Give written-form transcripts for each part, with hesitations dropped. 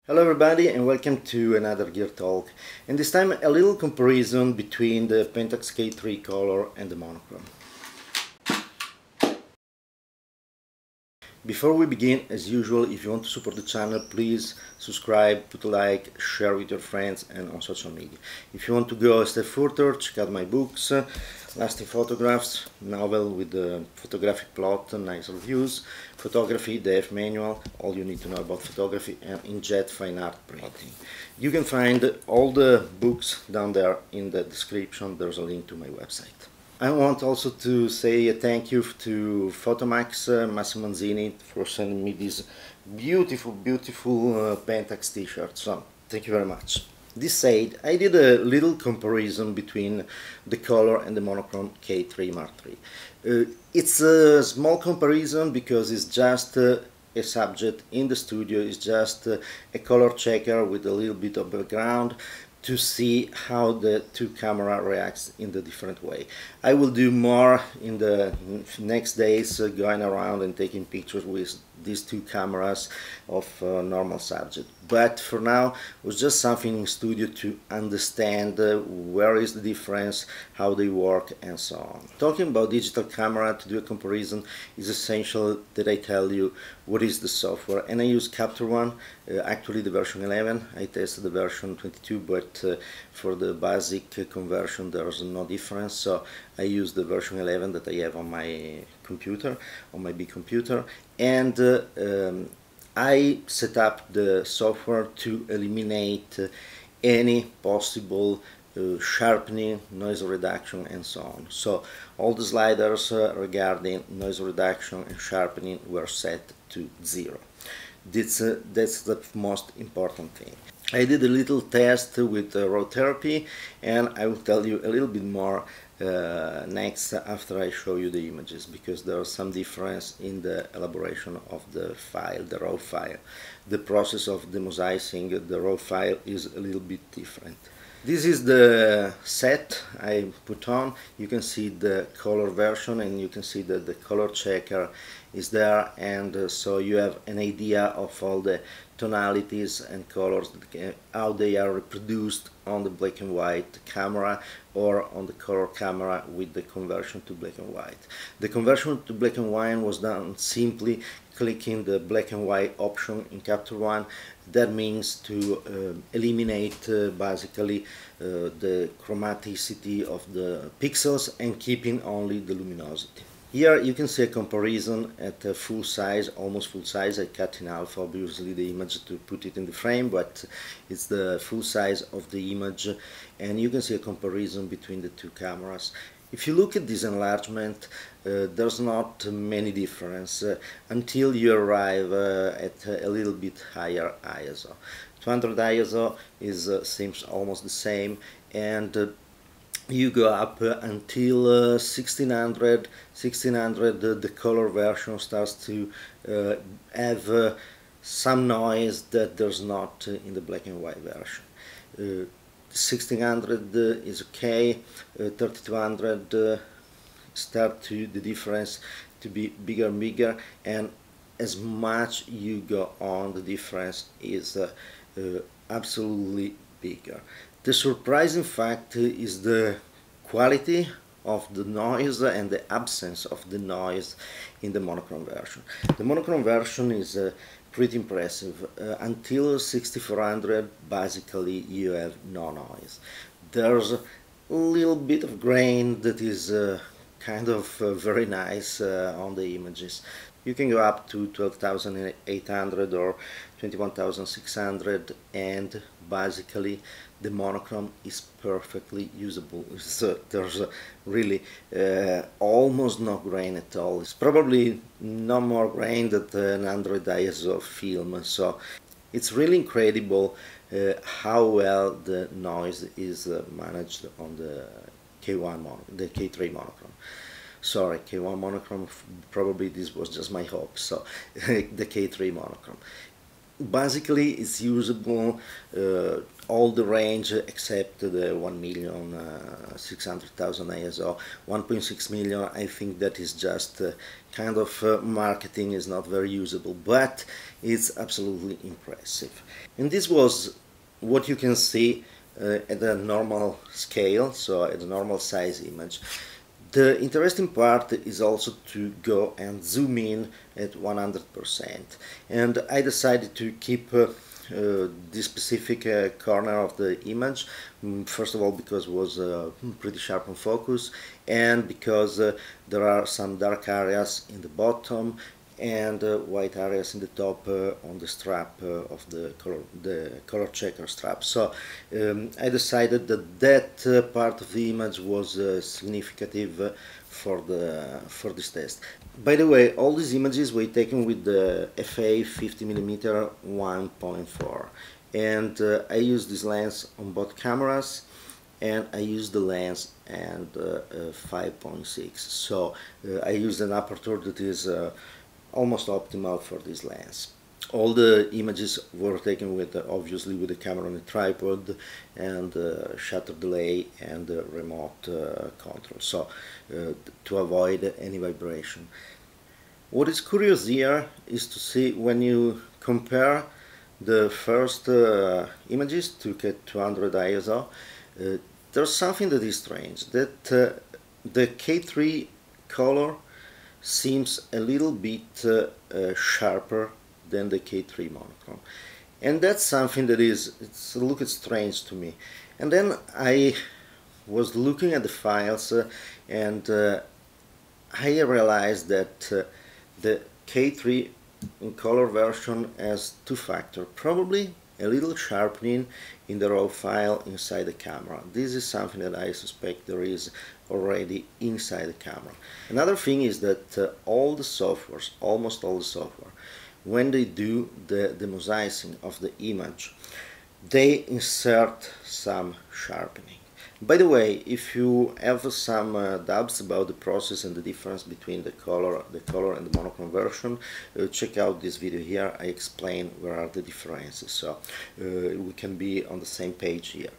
Hello everybody and welcome to another Gear Talk, and this time a little comparison between the Pentax K3 color and the monochrome. Before we begin, as usual, if you want to support the channel, please subscribe, put a like, share with your friends and on social media. If you want to go a step further, check out my books, Lasting Photographs, novel with the photographic plot, nice reviews, Photography, the F manual, all you need to know about photography, and Inkjet fine art printing. You can find all the books down there in the description. There's a link to my website. I want also to say a thank you to Photomax, Massimo Manzini, for sending me these beautiful Pentax t-shirts. So, thank you very much. This said, I did a little comparison between the color and the monochrome K3 Mark III. It's a small comparison because it's just a subject in the studio, it's just a color checker with a little bit of background to see how the two camera reacts in the different way. I will do more in the next days, going around and taking pictures with these two cameras of normal subject. But for now, it was just something in studio to understand where is the difference, how they work, and so on. Talking about digital camera, to do a comparison, is essential that I tell you what is the software. And I use Capture One, actually the version 11. I tested the version 22, but for the basic conversion there's no difference. So I use the version 11 that I have on my computer, on my big computer, and I set up the software to eliminate any possible sharpening, noise reduction, and so on. So all the sliders regarding noise reduction and sharpening were set to 0. That's the most important thing. I did a little test with raw therapy, and I will tell you a little bit more next after I show you the images, because there is some difference in the elaboration of the file, the raw file. The process of demosaicing the raw file is a little bit different. This is the set I put on. You can see the color version, and you can see that the color checker is there, and so you have an idea of all the tonalities and colors, how they are reproduced on the black and white camera or on the color camera with the conversion to black and white. The conversion to black and white was done simply clicking the black and white option in Capture One. That means to eliminate basically the chromaticity of the pixels and keeping only the luminosity. Here you can see a comparison at full size, almost full size. I cut in half obviously the image to put it in the frame, but it's the full size of the image, and you can see a comparison between the two cameras. If you look at this enlargement, there's not many difference until you arrive at a little bit higher ISO. 200 ISO seems almost the same, and you go up until 1600, the color version starts to have some noise that there's not in the black and white version. 1600 is okay, 3200 start to the difference to be bigger and bigger, and as much you go on, the difference is absolutely bigger. The surprising fact is the quality of the noise and the absence of the noise in the monochrome version. The monochrome version is pretty impressive. Until 6400 basically you have no noise. There's a little bit of grain that is kind of very nice on the images. You can go up to 12,800 or 21,600, and basically the monochrome is perfectly usable. So there's really almost no grain at all. It's probably no more grain than an Android ISO film. So it's really incredible how well the noise is managed on the the K3 monochrome. Sorry, K1 monochrome, probably this was just my hope, so the K3 monochrome. basically it's usable all the range except the 1,600,000 ISO. 1.6 million, I think that is just kind of marketing, is not very usable, but it's absolutely impressive. And this was what you can see at a normal scale, so at a normal size image. The interesting part is also to go and zoom in at 100%. And I decided to keep this specific corner of the image, first of all because it was pretty sharp on focus, and because there are some dark areas in the bottom and white areas in the top on the strap of the color checker strap. So I decided that that part of the image was significant for this test. By the way, all these images were taken with the FA 50mm 1.4, and I used this lens on both cameras, and I used the lens and 5.6. So I used an aperture that is almost optimal for this lens. All the images were taken with obviously with the camera on a tripod and shutter delay and remote control, so to avoid any vibration. What is curious here is to see when you compare the first images to get 200 ISO, there's something that is strange, that the K3 color seems a little bit sharper than the K3 monochrome, and that's something that it's a little strange to me. And then I was looking at the files and I realized that the K3 in color version has two factors, probably a little sharpening in the raw file inside the camera. This is something that I suspect there is already inside the camera. Another thing is that all the softwares, almost all the software, when they do the demosaicing of the image, they insert some sharpening. By the way, if you have some doubts about the process and the difference between the color and the monochrome version, check out this video here. I explain where are the differences, so we can be on the same page here.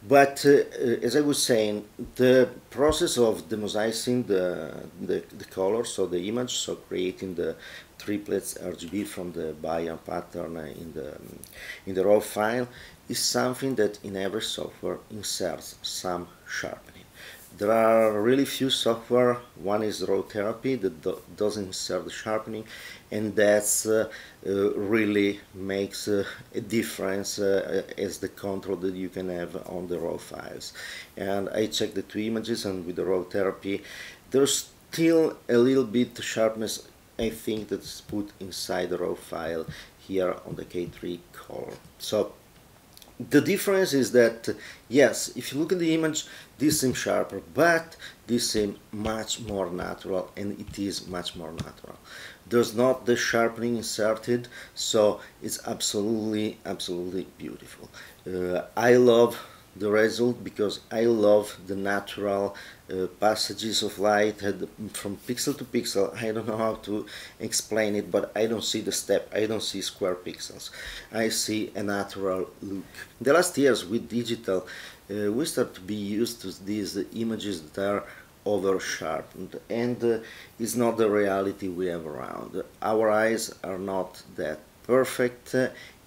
But as I was saying, the process of demosaicing the color, so the image, so creating the triplets RGB from the Bayern pattern in the raw file, is something that in every software inserts some sharpening. There are really few software. One is Raw Therapy that doesn't insert the sharpening, and that's really makes a difference as the control that you can have on the raw files. And I checked the two images, and with the Raw Therapy there's still a little bit sharpness, I think, that's put inside the raw file here on the K3 color. So the difference is that, yes, if you look at the image, this seems sharper, but this seems much more natural, and it is much more natural. There's not the sharpening inserted, so it's absolutely beautiful. I love the result because I love the natural passages of light from pixel to pixel. I don't know how to explain it, but I don't see the step, I don't see square pixels. I see a natural look. In the last years with digital, we start to be used to these images that are over sharpened, and it's not the reality we have around. Our eyes are not that perfect,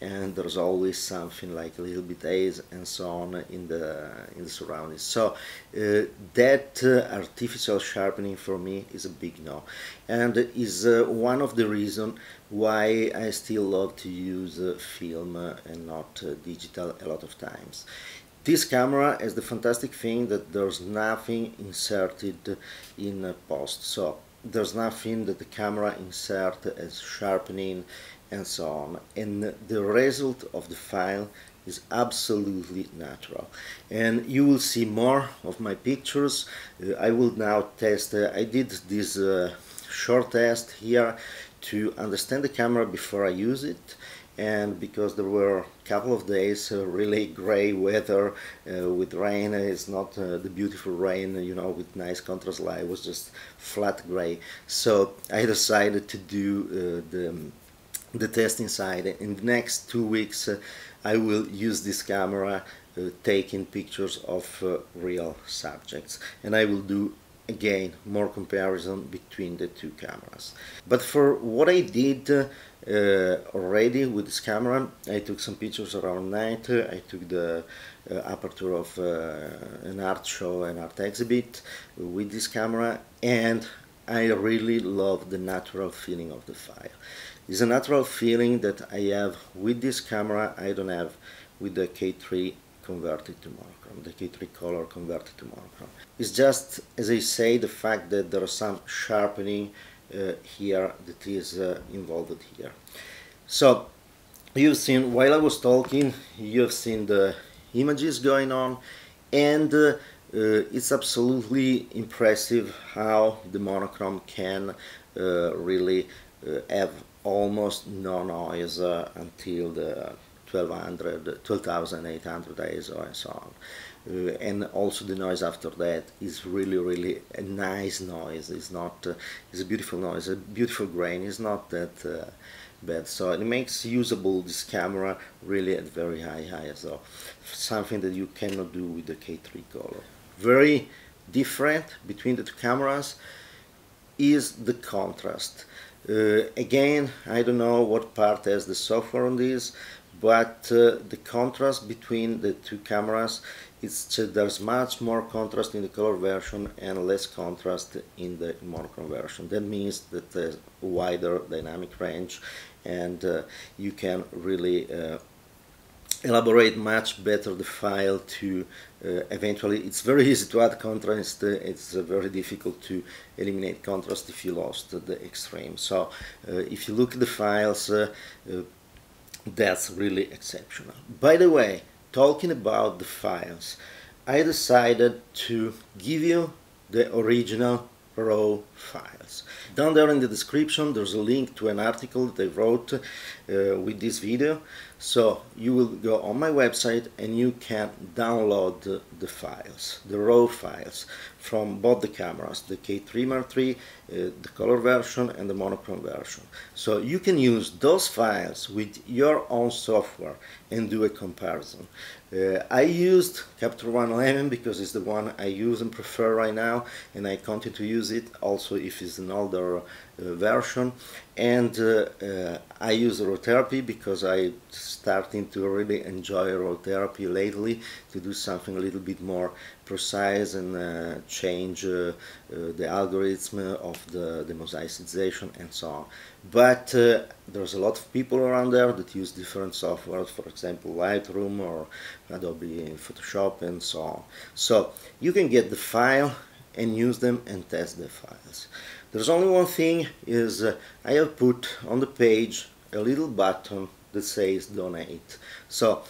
and there's always something like a little bit haze and so on in the surroundings. So that artificial sharpening for me is a big no, and is one of the reasons why I still love to use film and not digital a lot of times. This camera has the fantastic thing that there's nothing inserted in post, so there's nothing that the camera insert as sharpening and so on, and the result of the file is absolutely natural. And you will see more of my pictures. I will now test. I did this short test here to understand the camera before I use it, and because there were a couple of days really gray weather with rain. It's not the beautiful rain, you know, with nice contrast light. It was just flat gray. So I decided to do the test inside. In the next 2 weeks I will use this camera taking pictures of real subjects, and I will do again more comparison between the two cameras. But for what I did already with this camera, I took some pictures around night. I took the aperture of an art show, an art exhibit with this camera, and I really love the natural feeling of the file. It's a natural feeling that I have with this camera I don't have with the K3 converted to monochrome, the K3 color converted to monochrome. It's just, as I say, the fact that there is some sharpening here that is involved here. So you've seen, while I was talking, you've seen the images going on, and it's absolutely impressive how the monochrome can really have almost no noise until the 12,800 ISO and so on. And also the noise after that is really a nice noise. It's not it's a beautiful noise, a beautiful grain. It's not that bad. So it makes usable this camera really at very high ISO, something that you cannot do with the K3 color. Very different between the two cameras is the contrast. Again, I don't know what part has the software on this, but the contrast between the two cameras, there's much more contrast in the color version and less contrast in the monochrome version. That means that there's a wider dynamic range, and you can really elaborate much better the file to eventually, it's very easy to add contrast, it's very difficult to eliminate contrast if you lost the extreme. So if you look at the files, that's really exceptional. By the way, talking about the files, I decided to give you the original raw files. Down there in the description there's a link to an article that I wrote with this video, so you will go on my website and you can download the files, the raw files from both the cameras, the K3 Mark III, the color version and the monochrome version. So you can use those files with your own software and do a comparison. I used Capture One 11 because it's the one I use and prefer right now, and I continue to use it also if it's an older version. And I use RAWtherapy because I'm starting to really enjoy RAWtherapy lately, to do something a little bit more precise and change the algorithm of the mosaicization and so on. But there's a lot of people around there that use different softwares, for example Lightroom or Adobe Photoshop and so on. So you can get the file and use them and test the files. There's only one thing, is I have put on the page a little button that says donate. So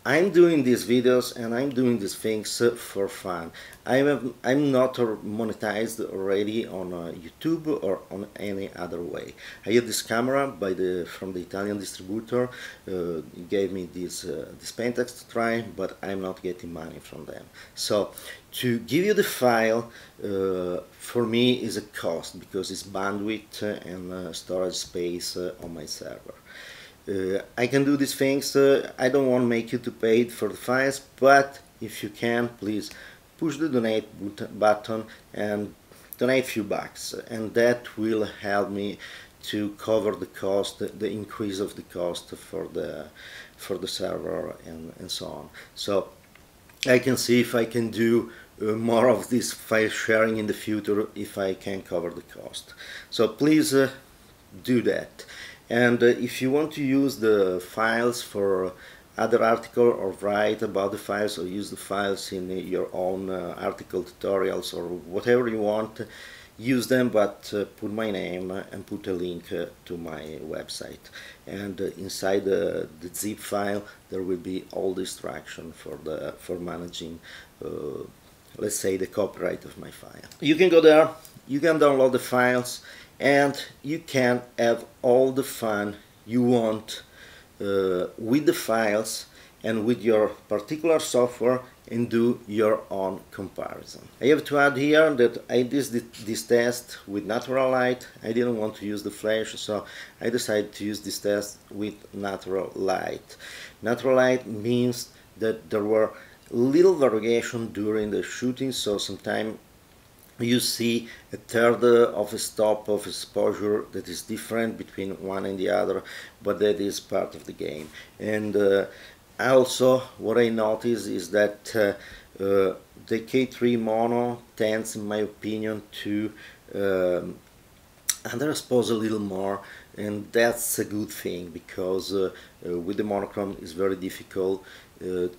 I'm doing these videos and I'm doing these things for fun. I'm not monetized already on YouTube or on any other way. I have this camera from the Italian distributor. He gave me this Pentax to try, but I'm not getting money from them. So to give you the file for me is a cost, because it's bandwidth and storage space on my server. I can do these things. I don't want to make you to pay for the files, but if you can, please push the donate button and donate a few bucks, and that will help me to cover the cost, the increase of the cost for the server and so on. So I can see if I can do more of this file sharing in the future, if I can cover the cost. So please do that. And if you want to use the files for other article, or write about the files, or use the files in your own article, tutorials, or whatever you want, use them, but put my name and put a link to my website. And inside the zip file there will be all the instruction for managing let's say the copyright of my file. You can go there, you can download the files, and you can have all the fun you want with the files, and with your particular software and do your own comparison. I have to add here that I did this test with natural light. I didn't want to use the flash, so I decided to use this test with natural light. Natural light means that there were little variation during the shooting, so sometimes you see a third of a stop of exposure that is different between one and the other, but that is part of the game. And also what I noticed is that the K3 mono tends, in my opinion, to underexpose a little more, and that's a good thing, because with the monochrome it's very difficult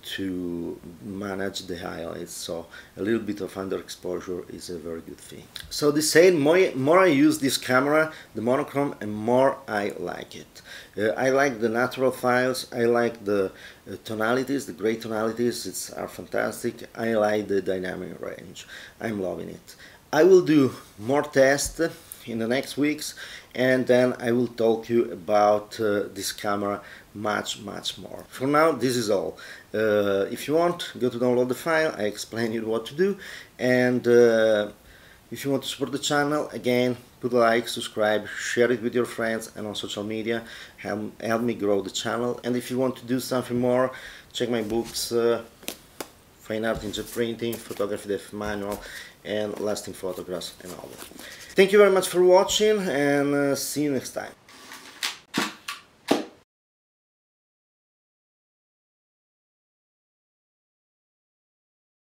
to manage the highlights, so a little bit of underexposure is a very good thing. So this said, more I use this camera, the monochrome, and more I like it. I like the natural files, I like the tonalities, the gray tonalities are fantastic. I like the dynamic range, I'm loving it. I will do more tests in the next weeks, and then I will talk you about this camera much more. For now, this is all. If you want, go to download the file. I explain you what to do, and if you want to support the channel, again, put a like, subscribe, share it with your friends and on social media. Help me grow the channel. And if you want to do something more, check my books, Fine Art in Jet Printing, Photography Depth Manual, and Lasting Photographs and all that. Thank you very much for watching, and see you next time.